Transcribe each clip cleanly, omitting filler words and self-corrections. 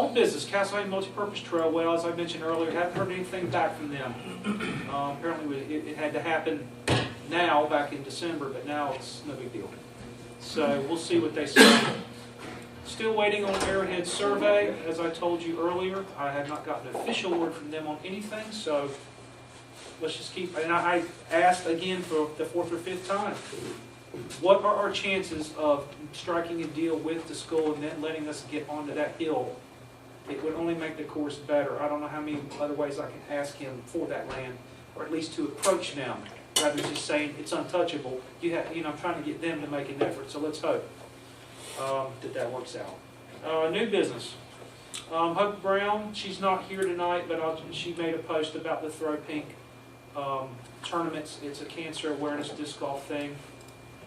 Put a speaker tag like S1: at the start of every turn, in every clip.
S1: Old business, Castlehane Multipurpose Trail. Well, as I mentioned earlier, haven't heard anything back from them. Apparently it had to happen now, back in December, but now it's no big deal. So we'll see what they say. Still waiting on Arrowhead survey. As I told you earlier, I have not gotten an official word from them on anything, so let's just keep, and I asked again for the 4th or 5th time, what are our chances of striking a deal with the school and then letting us get onto that hill? It would only make the course better. I don't know how many other ways I can ask him for that land, or at least to approach them, rather than just saying it's untouchable. I'm trying to get them to make an effort, so let's hope that works out. New business. Hope Brown, she's not here tonight, but she made a post about the Throw Pink tournaments. It's a cancer awareness disc golf thing.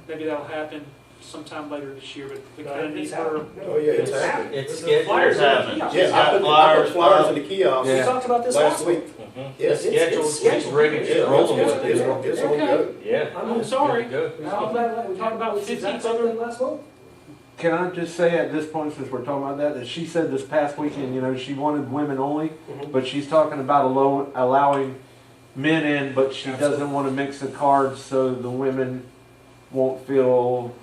S1: Maybe that'll happen sometime later this year, but we kind of need her.
S2: Oh yeah, it's happening.
S3: It's scheduled.
S2: Flyers
S3: to happen.
S2: Yeah, I put flyers in the kiosk.
S4: We
S5: Yeah.
S4: talked about this
S2: last week.
S3: It's scheduled.
S4: It's scheduled.
S3: It's ready to
S2: Yeah,
S3: roll with
S2: it's
S3: it.
S2: on go.
S3: Yeah.
S1: I'm sorry.
S3: Good to go.
S4: We talked about
S1: 15
S4: other last month.
S5: Can I just say at this point, since we're talking about that she said this past weekend, she wanted women only, but she's talking about allowing men in, but she doesn't want to mix the cards so the women won't feel,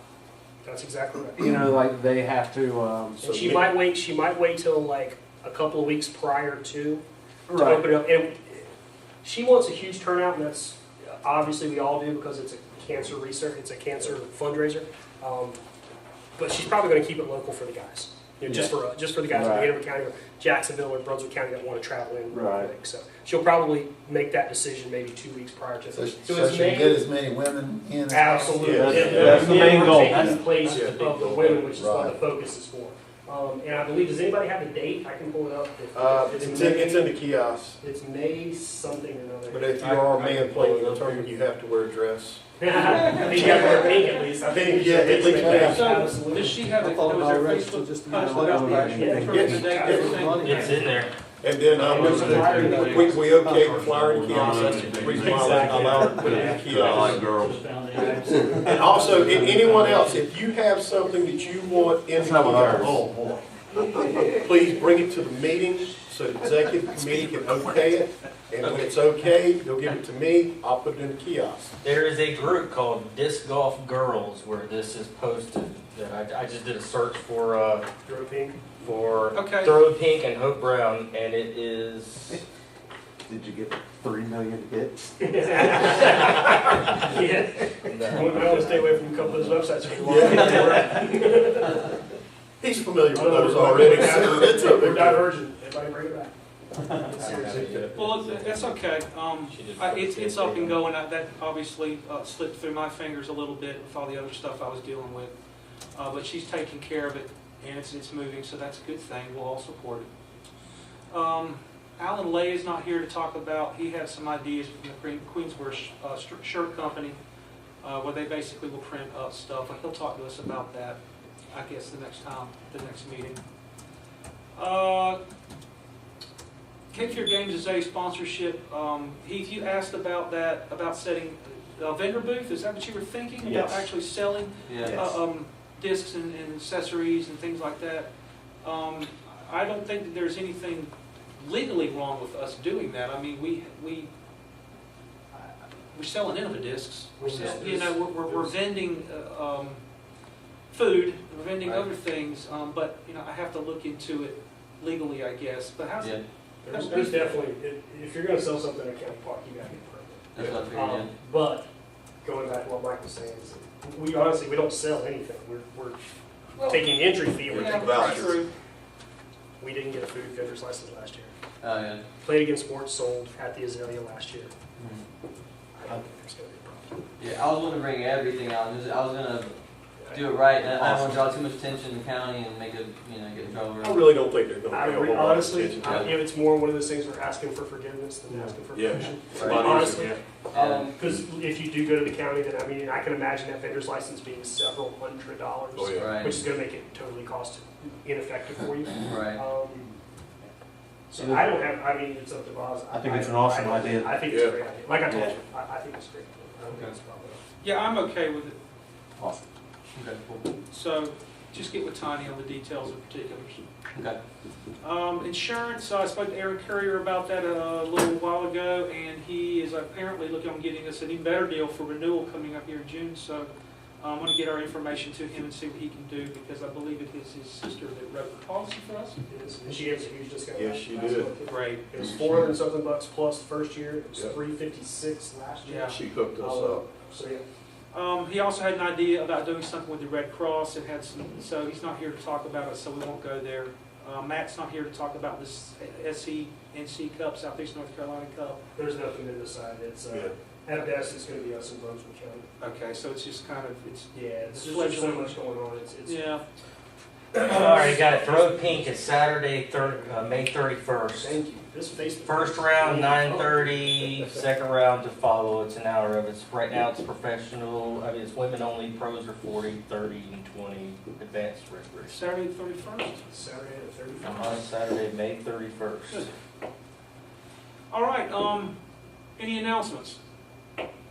S4: That's exactly right.
S5: like they have to.
S4: And she might wait till like a couple of weeks prior to
S5: Right.
S4: open it up. And she wants a huge turnout, and that's obviously we all do because it's a cancer research, it's a cancer fundraiser. But she's probably going to keep it local for the guys, just for the guys in Hanover County or Jacksonville or Brunswick County that want to travel in real quick. So she'll probably make that decision maybe 2 weeks prior to.
S6: So
S4: it's
S6: she can
S4: May.
S6: get as many women in as
S4: Absolutely.
S5: That's the main goal.
S4: That's the place of the women, which is what the focus is for. And I believe, does anybody have the date? I can pull it up.
S2: It's in the kiosk.
S4: It's May something or another.
S2: But if you are a man playing the tournament, you have to wear a dress.
S4: I think you have to wear pink at least.
S2: I think, yeah, at least pink.
S1: So,
S4: Absolutely.
S1: does she have there was her Facebook post about the date and everything?
S3: It's in there.
S2: And then we okayed the flyer in the kiosk. That's the reason why I allowed her to put it in the kiosk.
S3: girls.
S2: And also, anyone else, if you have something that you want in the kiosk, please bring it to the meeting so the executive committee can okay it. And when it's okay, they'll give it to me, I'll put it in the kiosk.
S3: There is a group called Disc Golf Girls where this is posted. That I just did a search for
S4: Throw pink.
S1: Okay.
S3: Throw Pink and Hope Brown, and it is.
S5: Did you get 3 million hits?
S4: Yeah. I want to stay away from a couple of those websites if you want.
S2: He's familiar with those already. It's a
S4: We're
S2: big deal.
S4: divergent. Everybody bring it back. Seriously.
S1: Well, that's okay. It's up and going. That obviously slipped through my fingers a little bit with all the other stuff I was dealing with. But she's taking care of it, and it's moving, so that's a good thing. We'll all support it. Alan Lay is not here to talk about. He had some ideas from the Queensboro Shirt Company, where they basically will print up stuff. He'll talk to us about that, I guess, the next meeting. Cape Fear Games is a sponsorship. Heath, you asked about that, about setting a vendor booth. Is that what you were thinking about?
S5: Yes.
S1: Actually selling discs and accessories and things like that? I don't think that there's anything legally wrong with us doing that. I mean, we're selling Innova discs. We're vending food. We're vending other things. But I have to look into it legally, I guess. But how's it?
S4: There's definitely, if you're going to sell something in a county park, you got to get a permit.
S3: That's what I figured.
S4: But going back to what Mike was saying, is we honestly don't sell anything. We're taking the entry fee. We're taking
S2: vouchers.
S1: True.
S4: We didn't get a food vendor's license last year.
S3: Oh yeah.
S4: Played Against Sports sold at the Azalea last year. I don't think there's going to be a problem.
S7: Yeah, I was going to bring everything out. I was going to do it right. And I don't want to draw too much attention in the county and make it, get in trouble.
S2: I really don't think they're going to be a whole lot of
S4: Honestly,
S2: attention.
S4: it's more one of those things we're asking for forgiveness than asking for permission.
S2: It's a lot
S4: Honestly,
S2: easier.
S4: because if you do go to the county, then I can imagine that vendor's license being several $100s,
S2: Oh, yeah.
S7: Right.
S4: which is going to make it totally cost ineffective for you.
S7: Right.
S4: So I don't have. I mean, it's up to Boz.
S5: I think it's an awesome idea.
S4: I think it's a great idea. Like I told
S5: Yeah.
S4: you, I think it's great. I don't think it's a problem.
S1: Yeah, I'm okay with it.
S5: Awesome.
S7: Okay, cool.
S1: So just get with Tiny on the details and particulars.
S7: Okay.
S1: Insurance, I spoke to Aaron Courier about that a little while ago, and he is apparently looking on getting us an even better deal for renewal coming up here in June. So I'm going to get our information to him and see what he can do, because I believe it is his sister that wrote the policy for us.
S4: It is. And she gave us a huge discount.
S2: Yes, she
S4: last
S2: did.
S4: month.
S1: Great.
S4: It was $400 and something bucks plus the first year. It was
S2: Yep.
S4: $356 last year.
S1: Yeah.
S2: She hooked us up.
S4: So yeah.
S1: He also had an idea about doing something with the Red Cross and had some, so he's not here to talk about it, so we won't go there. Matt's not here to talk about this SCNC Cup, Southeast North Carolina Cup.
S4: There's nothing to decide. It's at best it's going to be us in Brunswick County.
S1: Okay, so it's just kind of,
S4: Yeah, there's just so much going on. It's
S1: yeah.
S3: All right, got it. Road Pink is Saturday, May 31st.
S4: Thank you. This Facebook.
S3: First round, 9:30, second round to follow. It's an hour of it. Right now it's professional, I mean, it's women only, pros are 40, 30, and 20, advanced regulars.
S1: Saturday the 31st.
S4: Saturday the 31st.
S3: On Saturday, May 31st.
S1: Good. All right, any announcements?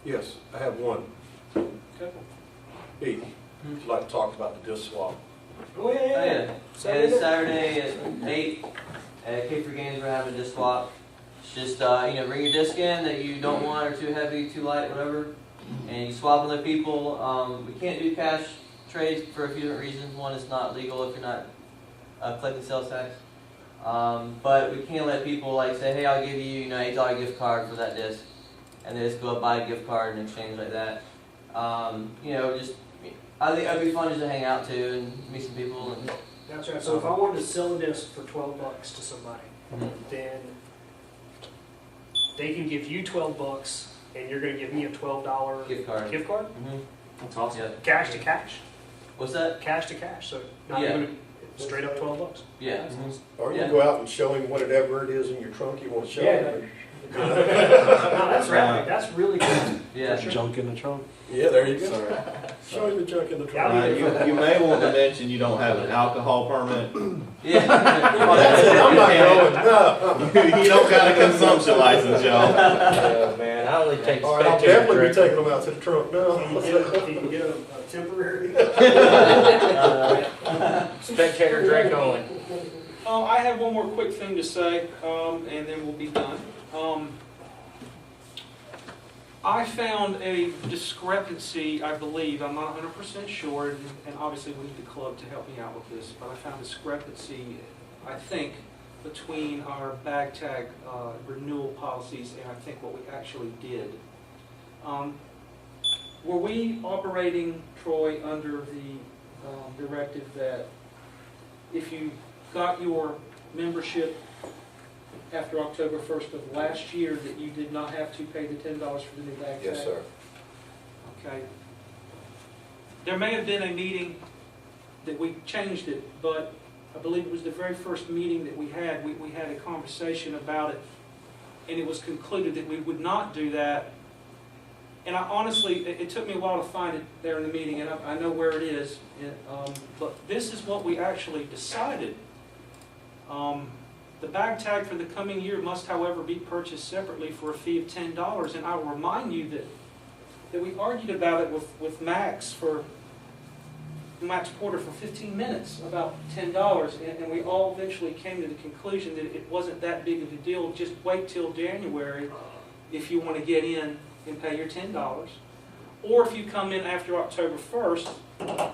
S2: Yes, I have one.
S1: Okay.
S2: Pete, would you like to talk about the disc swap?
S4: Oh yeah,
S7: Oh,
S4: yeah.
S7: yeah. Yeah, this Saturday at 8 at Cape Games, we're having a disc swap. It's just, bring your disc in that you don't want, or too heavy, too light, whatever, and you swap with other people. We can't do cash trades for a few different reasons. One, it's not legal if you're not collecting sales tax. But we can let people like say, hey, I'll give you, $8 gift card for that disc, and they just go up, buy a gift card in exchange like that. I think it'd be fun just to hang out too and meet some people. And
S4: That's right. So if I wanted to sell a disc for $12 to somebody, then they can give you $12, and you're going to give me a $12
S7: gift card.
S4: gift card,
S3: That's awesome.
S7: Yeah.
S4: cash to cash,
S7: What's that?
S4: cash to cash. So not
S7: Yeah.
S4: even straight up $12.
S7: Yeah.
S2: Or you
S7: Yeah.
S2: can go out and show him whatever it is in your trunk you want to show
S4: Yeah.
S2: him.
S4: No, that's right. That's really good.
S7: Yeah.
S4: For sure.
S5: Junk in the trunk.
S2: Yeah, there you go. Show him the junk in the trunk.
S4: Yeah.
S6: You may want to mention you don't have an alcohol permit.
S7: Yeah.
S2: That's it, I'm not going, no.
S6: You don't got a consumption license, y'all.
S3: Oh, man, I only take
S2: All right, I'll
S3: spectator
S2: definitely be
S3: drink.
S2: taking them out to the trunk
S4: If you
S2: now.
S4: can get a temporary.
S3: Spectator drink only.
S1: I have one more quick thing to say, and then we'll be done. I found a discrepancy, I believe, I'm not 100% sure, and obviously we need the club to help me out with this, but I found a discrepancy, I think, between our bag tag renewal policies and I think what we actually did. Were we operating, Troy, under the directive that if you got your membership after October 1st of last year, that you did not have to pay the $10 for the new bag tag?
S2: Yes, sir.
S1: Okay. There may have been a meeting that we changed it, but I believe it was the very first meeting that we had. We had a conversation about it, and it was concluded that we would not do that. And I honestly, it took me a while to find it there in the meeting, and I know where it is. But this is what we actually decided. The bag tag for the coming year must, however, be purchased separately for a fee of $10. And I will remind you that we argued about it with Max Porter for 15 minutes about $10, and we all eventually came to the conclusion that it wasn't that big of a deal. Just wait till January if you want to get in and pay your $10. Or if you come in after October 1st,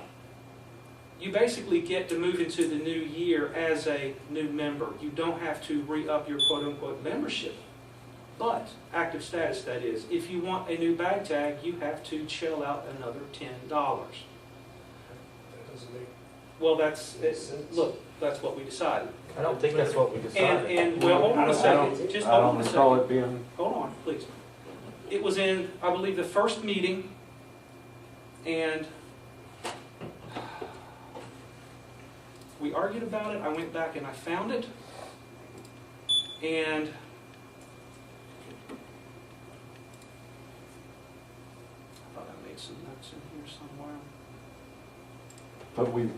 S1: you basically get to move into the new year as a new member. You don't have to re-up your quote-unquote membership. But, active status that is, if you want a new bag tag, you have to shell out another $10.
S4: That doesn't make
S1: Well,
S4: sense.
S1: look, that's what we decided.
S3: I don't think that's what we decided.
S1: And well, hold on a second, just
S5: I
S1: hold
S5: don't
S1: on a
S5: recall
S1: second.
S5: it being.
S1: Hold on, please. It was in, I believe, the first meeting, and we argued about it. I went back and I found it, and I thought I made some notes in here somewhere.
S5: But we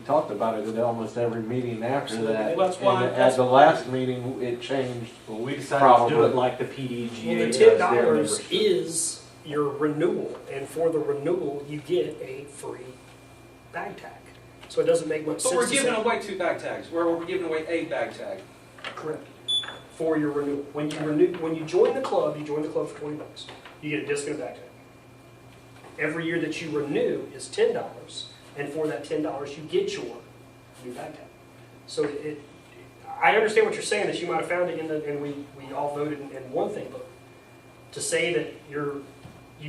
S5: talked about it at almost every meeting after that.
S1: Well, that's why-
S5: And at the last meeting, it changed.
S3: Well, we decided to do it
S5: Probably.
S3: like the PDGA
S4: Well, the
S3: does
S4: $10
S3: their membership.
S4: is your renewal, and for the renewal, you get a free bag tag. So it doesn't make much sense.
S1: But we're
S4: to
S1: giving
S4: say-
S1: away 2 bag tags, we're giving away a bag tag.
S4: Correct. For your renewal. When you join the club, you join the club for $20. You get a disc and a bag tag. Every year that you renew is $10, and for that $10, you get your new bag tag. So I understand what you're saying, that you might have found it and we all voted in one thing, but to say that you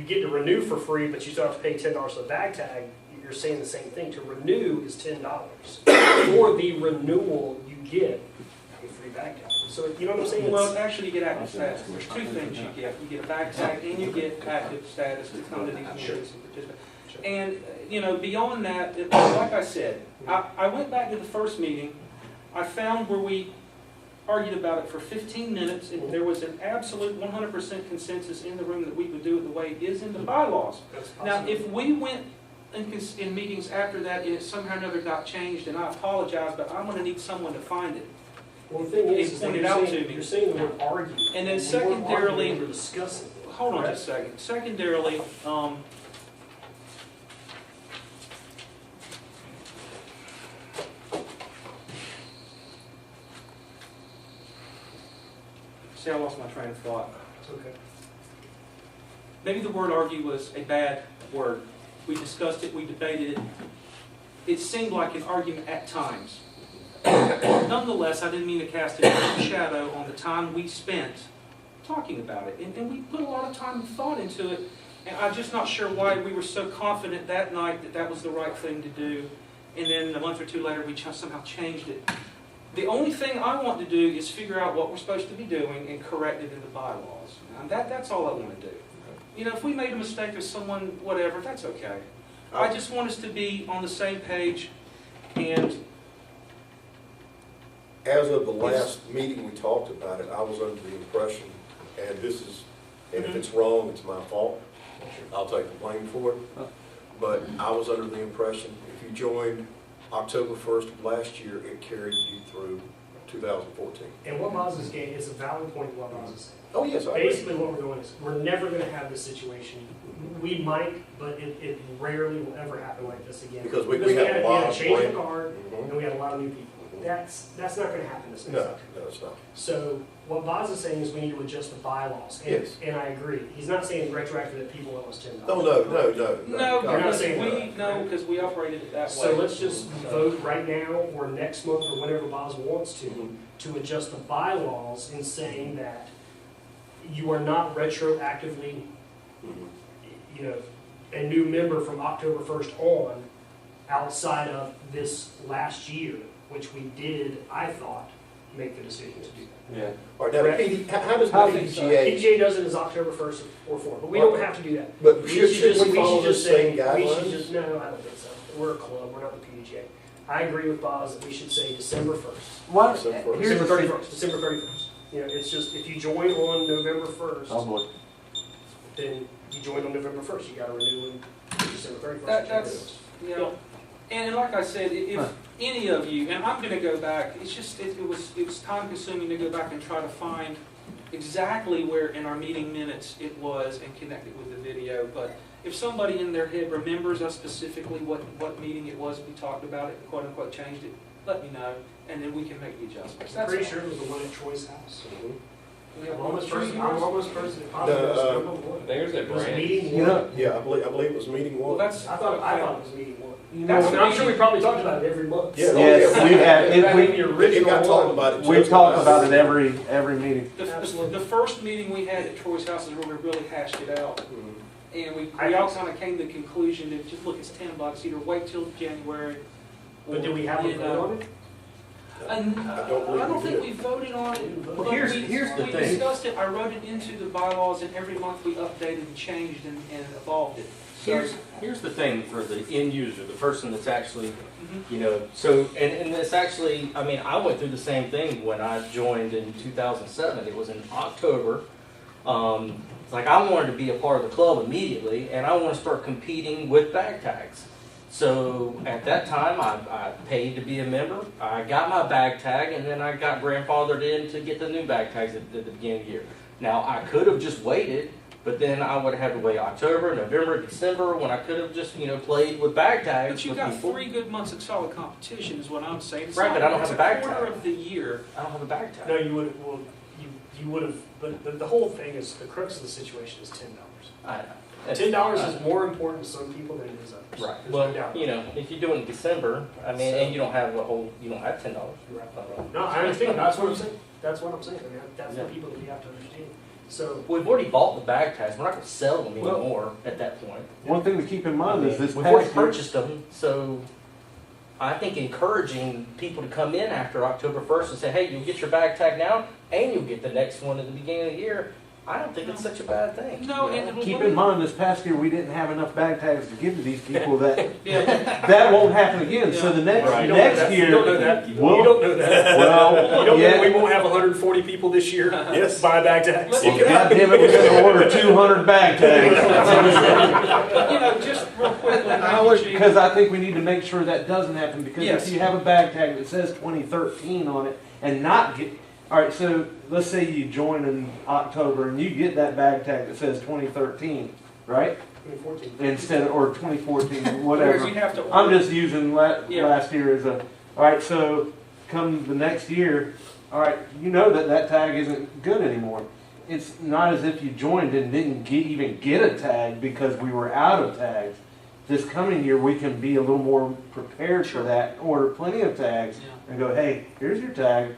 S4: get to renew for free, but you still have to pay $10 for the bag tag, you're saying the same thing. To renew is $10. For the renewal, you get a free bag tag. So you know what I'm saying?
S1: Well, actually, you get active status. There's 2 things you get. You get a bag tag and you get active status to come to these meetings and participate. And, you know, beyond that, like I said, I went back to the first meeting. I found where we argued about it for 15 minutes, and there was an absolute 100% consensus in the room that we would do it the way it is in the bylaws. Now, if we went in meetings after that and it somehow or another got changed, and I apologize, but I'm going to need someone to find it.
S4: Well, the thing is that
S1: pointed out to me.
S4: you're saying the word argue.
S1: And then
S4: You weren't
S1: secondarily,
S4: arguing, you were discussing.
S1: hold on just a second. Secondarily, see, I lost my train of thought.
S4: It's okay.
S1: Maybe the word argue was a bad word. We discussed it, we debated it. It seemed like an argument at times. Nonetheless, I didn't mean to cast a shadow on the time we spent talking about it. And we put a lot of time and thought into it. And I'm just not sure why we were so confident that night that that was the right thing to do. And then a month or 2 later, we somehow changed it. The only thing I want to do is figure out what we're supposed to be doing and correct it in the bylaws. And that's all I want to do. You know, if we made a mistake or someone, whatever, that's okay. I just want us to be on the same page. And
S2: As of the last meeting we talked about it, I was under the impression, and this is, and if it's wrong, it's my fault. I'll take the blame for it. But I was under the impression, if you joined October 1st of last year, it carried you through 2014.
S4: And what Boz is getting is a valid point of what Boz is saying.
S2: Oh, yes, I agree.
S4: Basically what we're doing is, we're never going to have this situation. We might, but it rarely will ever happen like this again.
S2: Because we had a lot of
S4: change
S2: blame.
S4: the guard,
S2: Mhm.
S4: and we had a lot of new people. That's not going to happen this next
S2: No,
S4: time.
S2: no, it's not.
S4: So what Boz is saying is we need to adjust the bylaws. And,
S2: Yes.
S4: and I agree. He's not saying retroactive that people owe us $10.
S2: Oh, no, no, no.
S1: no,
S4: You're not
S1: because
S4: saying
S1: we operated it that way.
S4: So let's just vote right now or next month or whenever Boz wants to adjust the bylaws in saying that you are not retroactively, you know, a new member from October 1st on outside of this last year, which we did, I thought, make the decision to do that.
S5: Yeah.
S2: All right, now,
S4: Correct.
S2: how does the PGA,
S4: PGA does it as October 1st or 4th, but we don't have to do that.
S2: but
S4: We
S2: should we follow the same
S4: we should
S2: guidelines?
S4: just, no, I don't think so. We're a club, we're not the PGA. I agree with Boz that we should say December 1st.
S5: Why,
S2: December
S5: here's
S4: December
S5: the
S4: 31st, December 31st. You know, it's just, if you join on November 1st,
S5: Oh, boy.
S4: then you join on November 1st, you gotta renew in December 31st.
S1: That's, you know, and like I said, if any of you, and I'm gonna go back, it's just, it was time consuming to go back and try to find exactly where in our meeting minutes it was and connect it with the video, but if somebody in their head remembers us specifically what meeting it was we talked about it, quote unquote changed it, let me know, and then we can make the adjustments.
S4: I'm
S1: That's
S4: pretty
S1: all.
S4: sure it was the one at Troy's house.
S1: We have
S4: I'm almost
S1: one
S4: person,
S1: for
S4: I'm
S1: yours?
S4: almost personally positive it was
S2: No,
S4: number one.
S6: There's a
S4: It was
S6: brand.
S4: meeting
S5: You
S4: one.
S5: know,
S2: Yeah, I believe it was meeting
S1: Well,
S2: one.
S1: that's,
S4: I thought it was meeting one.
S5: you
S1: That's
S5: know,
S4: I'm sure we probably talked about it every month.
S2: Yeah,
S5: yes, we have,
S4: That
S5: if
S4: may be the
S2: It
S4: original
S2: got talked
S4: one.
S2: about it.
S5: we
S2: just
S5: talk
S2: now.
S5: about it every meeting.
S4: Absolutely.
S1: the first meeting we had at Troy's house is where we really hashed it out.
S2: Mhm.
S1: And we all kind of came to the conclusion that just look, it's $10, either wait till January.
S4: But do we have a
S1: you
S4: vote
S1: know,
S4: on it?
S1: And,
S2: I don't believe
S1: I don't
S2: we
S1: think
S2: did.
S1: we voted on it.
S4: Well,
S1: but
S5: here's the
S1: we
S5: thing.
S1: discussed it, I wrote it into the bylaws, and every month we updated and changed and evolved it. So,
S3: Here's the thing for the end user, the person that's actually,
S1: Mhm.
S3: you know, so, and it's actually, I mean, I went through the same thing when I joined in 2007. It was in October. It's like I wanted to be a part of the club immediately, and I want to start competing with bag tags. So at that time, I paid to be a member. I got my bag tag, and then I got grandfathered in to get the new bag tags at the beginning of the year. Now, I could have just waited, But then I would have to wait October, November, December, when I could have just, played with bag tags
S1: But you
S3: with
S1: got
S3: people.
S1: 3 good months of solid competition is what I'm saying. It's
S3: Right,
S1: not-
S3: but I don't
S1: it's
S3: have a bag
S1: quarter
S3: tag.
S1: of the year.
S3: I don't have a bag tag.
S4: No, you would, well, you would have, but the whole thing is, the crux of the situation is $10.
S3: I know.
S4: $10 is more important to some people than it is others.
S3: Right.
S4: There's
S3: Well,
S4: no doubt.
S3: if you do it in December, I mean, and you don't have $10.
S4: You're right. No, I understand, that's what I'm saying, that's what I'm saying, I mean, that's the
S3: Yeah.
S4: people that we have to understand. So,
S3: We've already bought the bag tags. We're not going to sell them
S5: Well-
S3: anymore at that point.
S5: One thing to keep in mind is this
S3: We've already
S5: past year,
S3: purchased them, so I think encouraging people to come in after October 1st and say, hey, you'll get your bag tag now, and you'll get the next one at the beginning of the year, I don't think it's such a bad thing.
S1: No, and
S5: keep in mind, this past year, we didn't have enough bag tags to give to these people that,
S1: Yeah,
S5: that won't happen again. So the next,
S3: Right.
S4: you don't know
S5: next
S4: that,
S5: year.
S4: you don't know that, you
S5: Well-
S4: don't know that.
S5: Well,
S4: You don't know, we
S5: yeah.
S4: won't have 140 people this year
S2: Yes.
S4: buy bag tags.
S1: Well,
S5: Well, God damn it, we're gonna order 200 bag tags.
S1: just real quickly.
S5: Because I think we need to make sure that doesn't happen, because
S1: Yes.
S5: if you have a bag tag that says 2013 on it and not get, all right, so let's say you join in October and you get that bag tag that says 2013, right?
S4: 2014.
S5: Instead of, or 2014,
S1: Whereas
S5: whatever.
S1: you'd have to order.
S5: I'm just using
S1: Yeah.
S5: last year as a, all right, so come the next year, all right, you know that tag isn't good anymore. It's not as if you joined and didn't even get a tag because we were out of tags. This coming year, we can be a little more prepared for that, order plenty of tags,
S1: Yeah.
S5: and go, hey, here's your tag,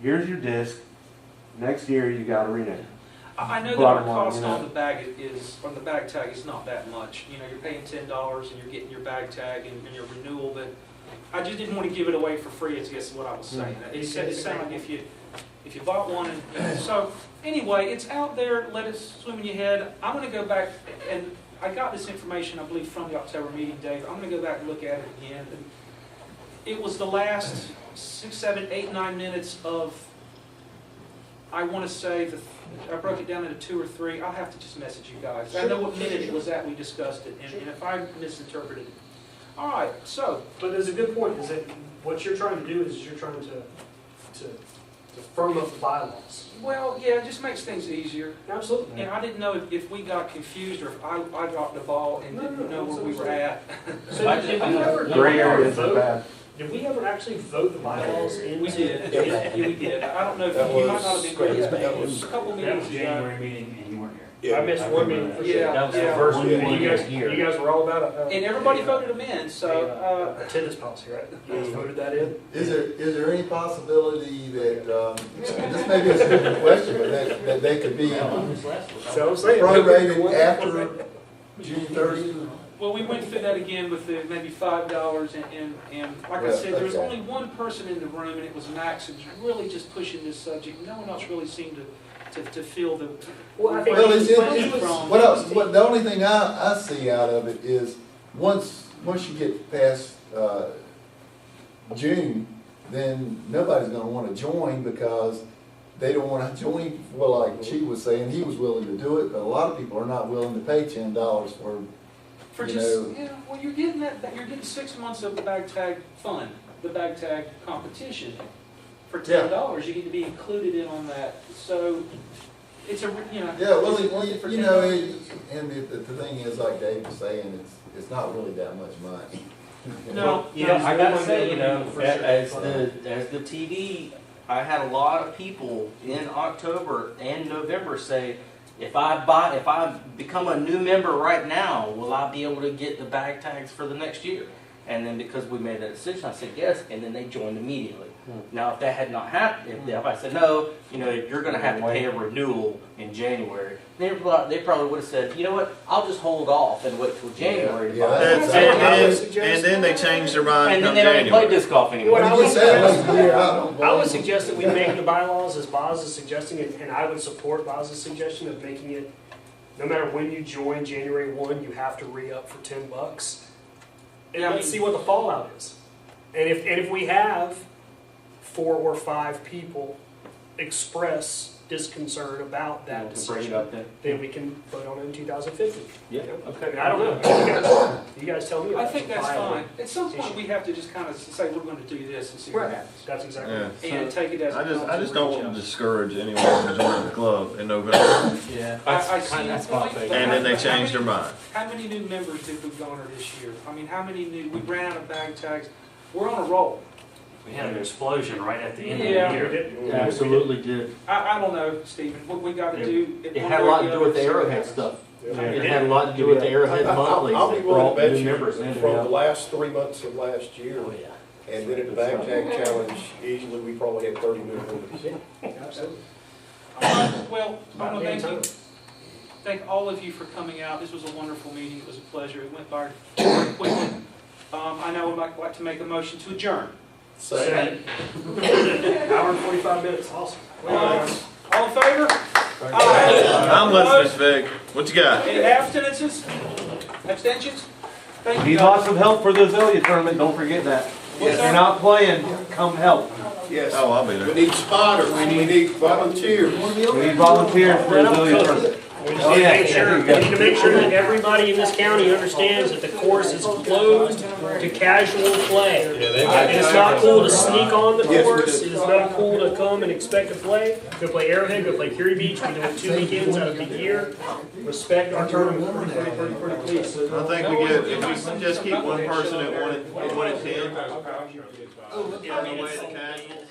S5: here's your disc, next year you gotta renew.
S1: I know that
S5: Bottom
S1: our
S5: line,
S1: cost
S5: you know.
S1: on the bag on the bag tag is not that much. You're paying $10 and you're getting your bag tag and your renewal, but I just didn't want to give it away for free, I guess is what I was saying. It sounded like if you bought one, so anyway, it's out there, let it swim in your head. I'm gonna go back, and I got this information, I believe, from the October meeting, Dave. I'm gonna go back and look at it again. It was the last 6, 7, 8, 9 minutes of, I want to say, I broke it down into 2 or 3. I'll have to just message you guys. I know what minute it was at, we discussed it, and if I misinterpreted it. All right, so,
S4: But there's a good point, is that what you're trying to do is you're trying to firm up the bylaws.
S1: well, yeah, it just makes things easier.
S4: Absolutely.
S1: And I didn't know if we got confused or if I dropped the ball and didn't know where we were at.
S4: So did we ever,
S5: Gray areas are
S4: vote?
S5: bad.
S4: Did we ever actually vote the bylaws into?
S1: We did, yeah, we did. I don't know if you might not have been great, but it was a couple meetings ago.
S8: January meeting and you weren't here.
S4: I missed one meeting for sure.
S1: Yeah.
S3: That was the first
S4: And
S3: meeting
S4: you guys,
S3: this year.
S4: you guys were all about it.
S1: And everybody voted them in, so,
S4: Attendance policy, right? You guys voted that in?
S9: Is there any possibility that, this may be a stupid question, but that they could be
S4: So I'm saying.
S9: prorated after June 30th?
S1: well, we went through that again with the maybe $5 and like I said, there was only one person in the room and it was Max who was really just pushing this subject. No one else really seemed to feel the.
S4: Well, I think
S9: Well,
S4: he
S9: it's,
S4: was-
S1: from-
S9: what the only thing I see out of it is, once you get past, June, then nobody's gonna wanna join because they don't wanna join, well, like she was saying, he was willing to do it, but a lot of people are not willing to pay $10
S1: For
S9: you
S1: just,
S9: know.
S1: yeah, well, you're getting you're getting 6 months of the bag tag fund, the bag tag competition. For $10, you get to be included in on that. So it's a,
S9: Yeah, well,
S1: is it worth it for
S9: you
S1: $10?
S9: know, and the thing is, like Dave was saying, it's not really that much money.
S1: No,
S3: I gotta say,
S4: For sure.
S3: as the TV, I had a lot of people in October and November say, if I become a new member right now, will I be able to get the bag tags for the next year? And then because we made that decision, I said yes, and then they joined immediately. Now, if that had not happened, if I said no, you're going to have to pay a renewal in January, they probably would have said, you know what, I'll just hold off and wait till January. to
S9: Yeah,
S3: buy it."
S9: that's-
S6: And then they changed their mind
S3: And then
S6: come
S3: they don't even play
S6: January.
S3: disc golf anymore.
S4: What I
S9: When
S4: would
S9: you said last year,
S4: I would suggest that we make the bylaws as Boz is suggesting, and I would support Boz's suggestion of making it, no matter when you join, January 1, you have to re-up for $10. And
S1: Yeah, I
S4: let's
S1: mean-
S4: see what the fallout is. And if we have 4 or 5 people express disconcern about that
S5: To bring it
S4: decision,
S5: up then.
S4: then we can vote on it in 2050.
S5: Yeah,
S4: I mean,
S5: okay.
S4: I don't know. You guys tell me.
S1: I think that's
S4: Viable.
S1: fine. At some point, we have to just kind of say, we're going to do this and see what
S4: Right.
S1: happens.
S4: That's exactly
S6: Yeah.
S4: right.
S1: And take it as.
S6: I just don't want to discourage anyone from joining the club in November.
S7: Yeah.
S1: I see your
S3: That's my
S1: point,
S3: thing.
S1: but
S6: And then they
S1: how
S6: change their
S1: many-
S6: mind.
S1: How many new members did we garner this year? I mean, how many new, we ran out of bag tags. We're on a roll.
S8: We had an explosion right at the end
S1: Yeah.
S8: of the year.
S3: It absolutely did.
S1: I don't know, Stephen, what we got to do.
S3: It had a lot to do with the Arrowhead stuff. It had a lot to do with the Arrowhead monthlies
S2: I'll be
S3: that
S2: willing to
S3: brought
S2: bet
S3: new
S2: you
S3: members in.
S2: from the last 3 months of last year,
S3: Oh, yeah.
S2: and then at the bag tag challenge, easily we probably had 30 new members.
S4: Absolutely.
S1: Well, I want to
S4: Damn
S1: thank you.
S4: time.
S1: Thank all of you for coming out. This was a wonderful meeting. It was a pleasure. It went by very quickly. I now would like to make a motion to adjourn.
S4: Second. Hour and 45 minutes, awesome.
S1: All in favor? Aye.
S6: I'm listening, Vic. What you got?
S1: Any abstinences? Abstentions? Thank you,
S5: Need
S1: guys.
S5: lots of help for the Azalea tournament, don't forget that. If you're not playing, come help.
S2: Yes.
S6: Oh, I'll be
S2: We
S6: there.
S2: need spotters, we need volunteers.
S5: We need volunteers for Azalea tournament.
S4: We just need to make sure, we need to make sure that everybody in this county understands that the course is closed to casual play. And it's not cool to sneak on the course, it is not cool to come and expect to play. Go play Arrowhead, go play Curie Beach, we do it 2 weekends out of the year. Respect our tournament, pretty please.
S6: I think we get, if we can just keep one person at 1 at 10.
S4: Yeah, I mean,
S6: Away
S4: it's-
S6: the casuals.